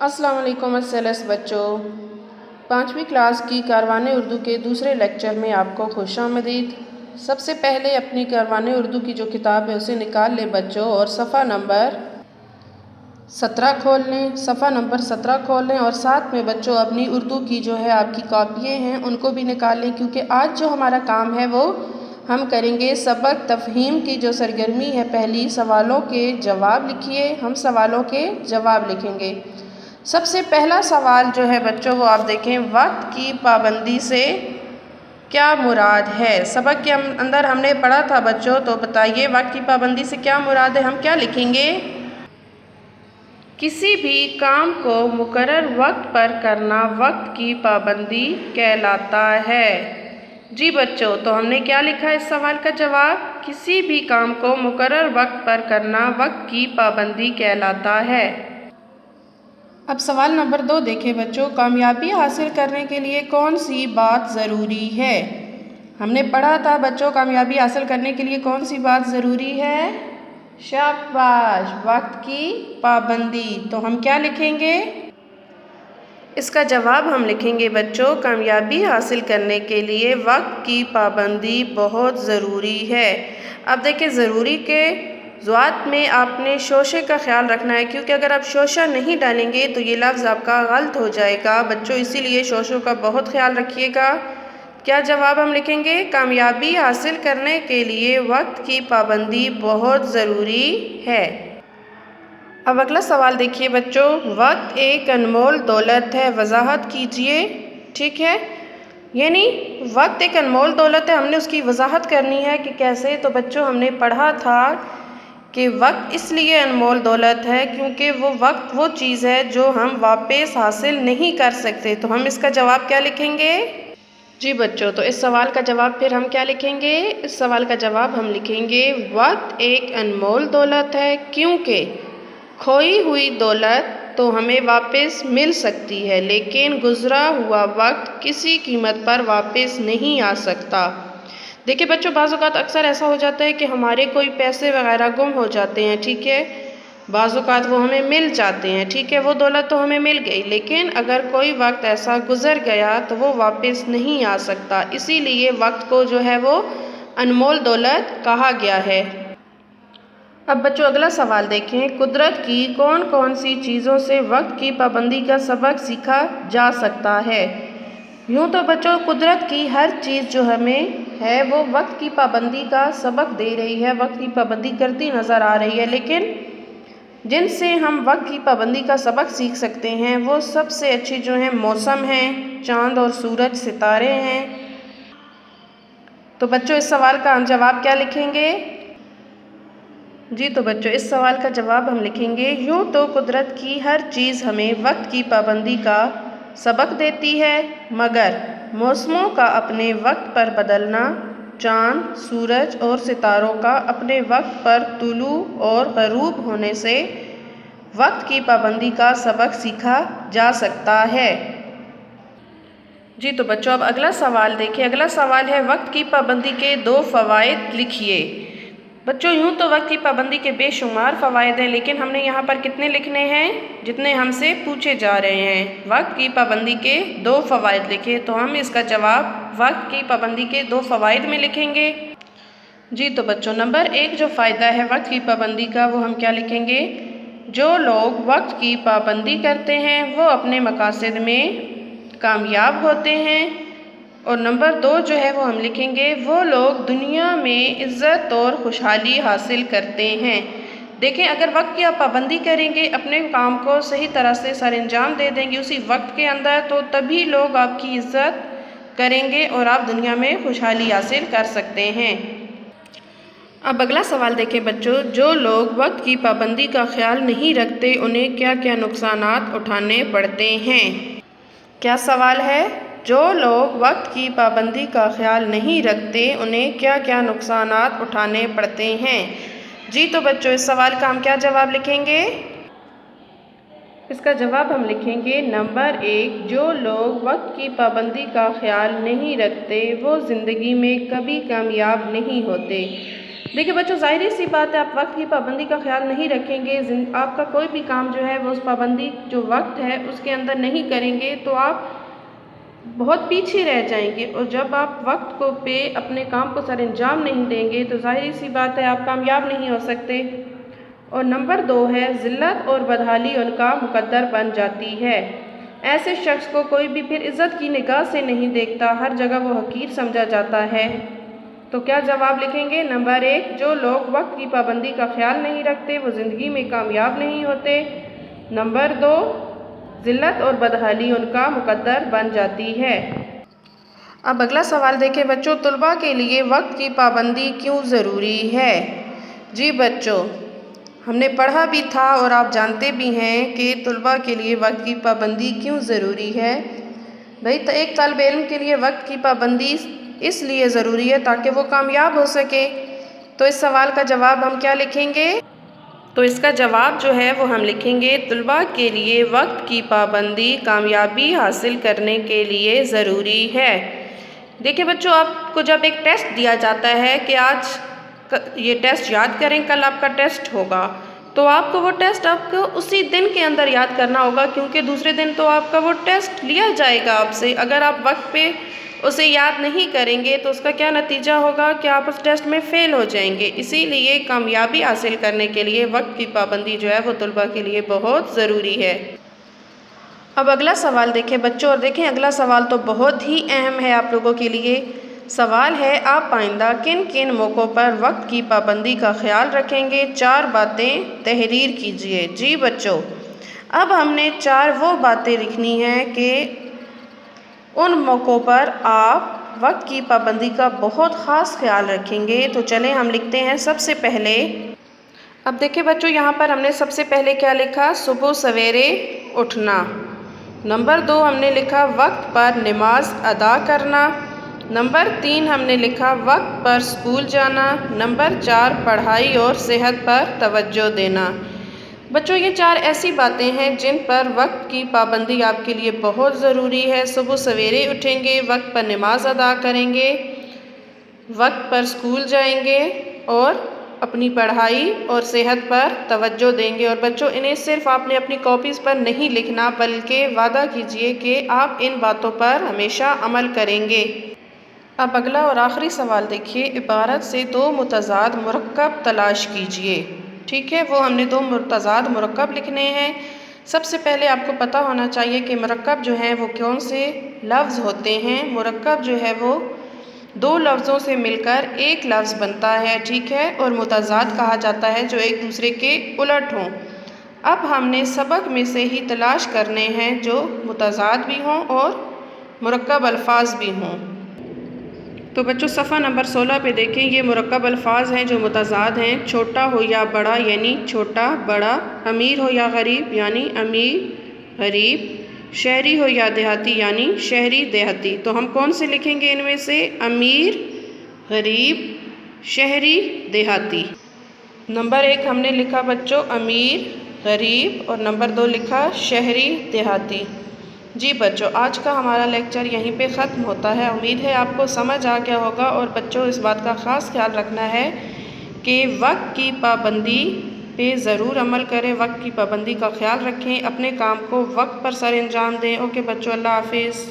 अस्सलाम वालेकुम अस्सलास बच्चों। 5वीं क्लास की कारवान उर्दू के दूसरे लेक्चर में आपको खुशामदीद। सबसे पहले अपनी कारवान उर्दू की जो किताब है उसे निकाल लें बच्चों और सफ़ा नंबर 17 खोल लें। सफ़ा नंबर 17 खोल लें और साथ में बच्चों अपनी उर्दू की जो है आपकी कॉपियाँ हैं उनको भी निकाल लें, क्योंकि आज जो हमारा काम है वो हम करेंगे सबक तफ़हीम की जो सरगर्मी है पहली, सवालों के जवाब लिखिए। हम सवालों के जवाब लिखेंगे। सबसे पहला सवाल जो है बच्चों वो आप देखें, वक्त की पाबंदी से क्या मुराद है। सबक के अंदर हमने पढ़ा था बच्चों, तो बताइए वक्त की पाबंदी से क्या मुराद है। हम क्या लिखेंगे? किसी भी काम को मुकर्रर वक्त पर करना वक्त की पाबंदी कहलाता है। जी बच्चों, तो हमने क्या लिखा है इस सवाल का जवाब? किसी भी काम को मुकर्रर वक्त पर करना वक्त की पाबंदी कहलाता है। अब सवाल नंबर 2 देखें बच्चों, कामयाबी हासिल करने के लिए कौन सी बात ज़रूरी है। हमने पढ़ा था बच्चों कामयाबी हासिल करने के लिए कौन सी बात ज़रूरी है? शाबाश, वक्त की पाबंदी। तो हम क्या लिखेंगे? इसका जवाब हम लिखेंगे बच्चों, कामयाबी हासिल करने के लिए वक्त की पाबंदी बहुत ज़रूरी है। अब देखिए, ज़रूरी के ज़ुआत में आपने शोशे का ख्याल रखना है, क्योंकि अगर आप शोशा नहीं डालेंगे तो ये लफ्ज़ आपका गलत हो जाएगा बच्चों, इसीलिए शोशों का बहुत ख्याल रखिएगा। क्या जवाब हम लिखेंगे? कामयाबी हासिल करने के लिए वक्त की पाबंदी बहुत ज़रूरी है। अब अगला सवाल देखिए बच्चों, वक्त एक अनमोल दौलत है, वजाहत कीजिए। ठीक है, यानी वक्त एक अनमोल दौलत है, हमने उसकी वजाहत करनी है कि कैसे। तो बच्चों हमने पढ़ा था कि वक्त इसलिए अनमोल दौलत है क्योंकि वो वक्त वो चीज़ है जो हम वापस हासिल नहीं कर सकते। तो हम इसका जवाब क्या लिखेंगे? जी बच्चों, तो इस सवाल का जवाब फिर हम क्या लिखेंगे? इस सवाल का जवाब हम लिखेंगे, वक्त एक अनमोल दौलत है क्योंकि खोई हुई दौलत तो हमें वापस मिल सकती है, लेकिन गुज़रा हुआ वक्त किसी कीमत पर वापस नहीं आ सकता। देखिए बच्चों, बाज़ औक़ात अक्सर ऐसा हो जाता है कि हमारे कोई पैसे वग़ैरह गुम हो जाते हैं। ठीक है, बाज़ औक़ात वो हमें मिल जाते हैं। ठीक है, वो दौलत तो हमें मिल गई, लेकिन अगर कोई वक्त ऐसा गुज़र गया तो वो वापस नहीं आ सकता। इसीलिए वक्त को जो है वो अनमोल दौलत कहा गया है। अब बच्चों अगला सवाल देखें, कुदरत की कौन कौन सी चीज़ों से वक्त की पाबंदी का सबक सीखा जा सकता है। यूँ तो बच्चों कुदरत की हर चीज़ जो हमें है वो वक्त की पाबंदी का सबक दे रही है, वक्त की पाबंदी करती नज़र आ रही है, लेकिन जिनसे हम वक्त की पाबंदी का सबक सीख सकते हैं वो सबसे अच्छी जो है मौसम हैं, चाँद और सूरज, सितारे हैं। तो बच्चों इस सवाल का हम जवाब क्या लिखेंगे? जी तो बच्चों इस सवाल का जवाब हम लिखेंगे, यूँ तो कुदरत की हर चीज़ हमें वक्त की पाबंदी का सबक देती है, मगर मौसमों का अपने वक्त पर बदलना, चाँद, सूरज और सितारों का अपने वक्त पर तुलू और ग़रूब होने से वक्त की पाबंदी का सबक सीखा जा सकता है। जी तो बच्चों अब अगला सवाल देखिए। अगला सवाल है, वक्त की पाबंदी के 2 फ़वाइद लिखिए। बच्चों यूँ तो वक्त की पाबंदी के बेशुमार फ़वाइद हैं, लेकिन हमने यहाँ पर कितने लिखने हैं? जितने हमसे पूछे जा रहे हैं। वक्त की पाबंदी के 2 फ़वाइद लिखे, तो हम इसका जवाब वक्त की पाबंदी के 2 फ़वाइद में लिखेंगे। जी तो बच्चों नंबर 1 जो फ़ायदा है वक्त की पाबंदी का वो हम क्या लिखेंगे? जो लोग वक्त की पाबंदी करते हैं वो अपने मकासद में कामयाब होते हैं। और नंबर 2 जो है वो हम लिखेंगे, वो लोग दुनिया में इज़्ज़त और खुशहाली हासिल करते हैं। देखें, अगर वक्त की आप पाबंदी करेंगे, अपने काम को सही तरह से सर अंजाम दे देंगे उसी वक्त के अंदर, तो तभी लोग आपकी इज़्ज़त करेंगे और आप दुनिया में खुशहाली हासिल कर सकते हैं। अब अगला सवाल देखें बच्चों, जो लोग वक्त की पाबंदी का ख्याल नहीं रखते उन्हें क्या क्या नुकसानात उठाने पड़ते हैं। क्या सवाल है? जो लोग वक्त की पाबंदी का ख्याल नहीं रखते उन्हें क्या क्या नुकसानात उठाने पड़ते हैं। जी तो बच्चों इस सवाल का हम क्या जवाब लिखेंगे? इसका जवाब हम लिखेंगे नंबर 1, जो लोग वक्त की पाबंदी का ख्याल नहीं रखते वो ज़िंदगी में कभी कामयाब नहीं होते। देखिए बच्चों, ज़ाहिर सी बात है, आप वक्त की पाबंदी का ख्याल नहीं रखेंगे, आपका कोई भी काम जो है वो उस पाबंदी जो वक्त है उसके अंदर नहीं करेंगे तो आप बहुत पीछे रह जाएंगे। और जब आप वक्त को पे अपने काम को सरअंजाम नहीं देंगे तो ज़ाहिर सी बात है आप कामयाब नहीं हो सकते। और नंबर 2 है, ज़िल्लत और बदहाली उनका मुकद्दर बन जाती है। ऐसे शख्स को कोई भी फिर इज़्ज़त की निगाह से नहीं देखता, हर जगह वो हकीर समझा जाता है। तो क्या जवाब लिखेंगे? नंबर 1, जो लोग वक्त की पाबंदी का ख्याल नहीं रखते वो ज़िंदगी में कामयाब नहीं होते। नंबर 2, ज़िल्लत और बदहाली उनका मुकद्दर बन जाती है। अब अगला सवाल देखें बच्चों, तुलबा के लिए वक्त की पाबंदी क्यों ज़रूरी है? जी बच्चों, हमने पढ़ा भी था और आप जानते भी हैं कि तुलबा के लिए वक्त की पाबंदी क्यों ज़रूरी है। भाई, तो एक तालिब इल्म के लिए वक्त की पाबंदी इसलिए ज़रूरी है ताकि वो कामयाब हो सके। तो इस सवाल का जवाब हम क्या लिखेंगे? तो इसका जवाब जो है वो हम लिखेंगे, तुलबा के लिए वक्त की पाबंदी कामयाबी हासिल करने के लिए ज़रूरी है। देखिए बच्चों, आपको जब एक टेस्ट दिया जाता है कि आज ये टेस्ट याद करें, कल आपका टेस्ट होगा, तो आपको वो टेस्ट आपको उसी दिन के अंदर याद करना होगा, क्योंकि दूसरे दिन तो आपका वो टेस्ट लिया जाएगा आपसे। अगर आप वक्त पे उसे याद नहीं करेंगे तो उसका क्या नतीजा होगा कि आप उस टेस्ट में फ़ेल हो जाएंगे। इसीलिए कामयाबी हासिल करने के लिए वक्त की पाबंदी जो है वो तुलबा के लिए बहुत ज़रूरी है। अब अगला सवाल देखें बच्चों, और देखें अगला सवाल तो बहुत ही अहम है आप लोगों के लिए। सवाल है, आप आइंदा किन किन मौक़ों पर वक्त की पाबंदी का ख्याल रखेंगे? 4 बातें तहरीर कीजिए। जी बच्चों, अब हमने 4 वो बातें लिखनी हैं कि उन मौक़ों पर आप वक्त की पाबंदी का बहुत ख़ास ख्याल रखेंगे। तो चलें हम लिखते हैं सबसे पहले। अब देखिए बच्चों, यहाँ पर हमने सबसे पहले क्या लिखा? सुबह सवेरे उठना। नंबर 2 हमने लिखा वक्त पर नमाज अदा करना। नंबर 3 हमने लिखा वक्त पर स्कूल जाना। नंबर 4 पढ़ाई और सेहत पर तवज्जो देना। बच्चों, ये 4 ऐसी बातें हैं जिन पर वक्त की पाबंदी आपके लिए बहुत ज़रूरी है। सुबह सवेरे उठेंगे, वक्त पर नमाज अदा करेंगे, वक्त पर स्कूल जाएंगे और अपनी पढ़ाई और सेहत पर तवज्जो देंगे। और बच्चों, इन्हें सिर्फ आपने अपनी कॉपीज़ पर नहीं लिखना, बल्कि वादा कीजिए कि आप इन बातों पर हमेशा अमल करेंगे। अब अगला और आखिरी सवाल देखिए, इबारत से 2 मुतज़ाद मुरक्कब तलाश कीजिए। ठीक है, वो हमने 2 मुतज़ाद मुरक्कब लिखने हैं। सबसे पहले आपको पता होना चाहिए कि मुरक्कब जो हैं वो कौन से लफ्ज़ होते हैं। मुरक्कब जो है वो 2 लफ्ज़ों से मिलकर एक लफ्ज़ बनता है, ठीक है, और मुतज़ाद कहा जाता है जो एक दूसरे के उलट हों। अब हमने सबक में से ही तलाश करने हैं जो मुतज़ाद भी हों और मुरक्कब अल्फाज भी हों। तो बच्चों, सफ़ा नंबर 16 पे देखें, ये मुरक्कब अल्फाज हैं जो मुतज़ाद हैं। छोटा हो या बड़ा यानी छोटा बड़ा, अमीर हो या गरीब यानी अमीर गरीब, शहरी हो या देहाती यानी शहरी देहाती। तो हम कौन से लिखेंगे इनमें से? अमीर, गरीब, शहरी, देहाती। नंबर 1 हमने लिखा बच्चों अमीर, गरीब, और नंबर 2 लिखा शहरी, देहाती। जी बच्चों, आज का हमारा लेक्चर यहीं पे ख़त्म होता है। उम्मीद है आपको समझ आ गया होगा। और बच्चों, इस बात का ख़ास ख्याल रखना है कि वक्त की पाबंदी पे ज़रूर अमल करें, वक्त की पाबंदी का ख्याल रखें, अपने काम को वक्त पर सरअंजाम दें। ओके बच्चों, अल्लाह हाफिज़।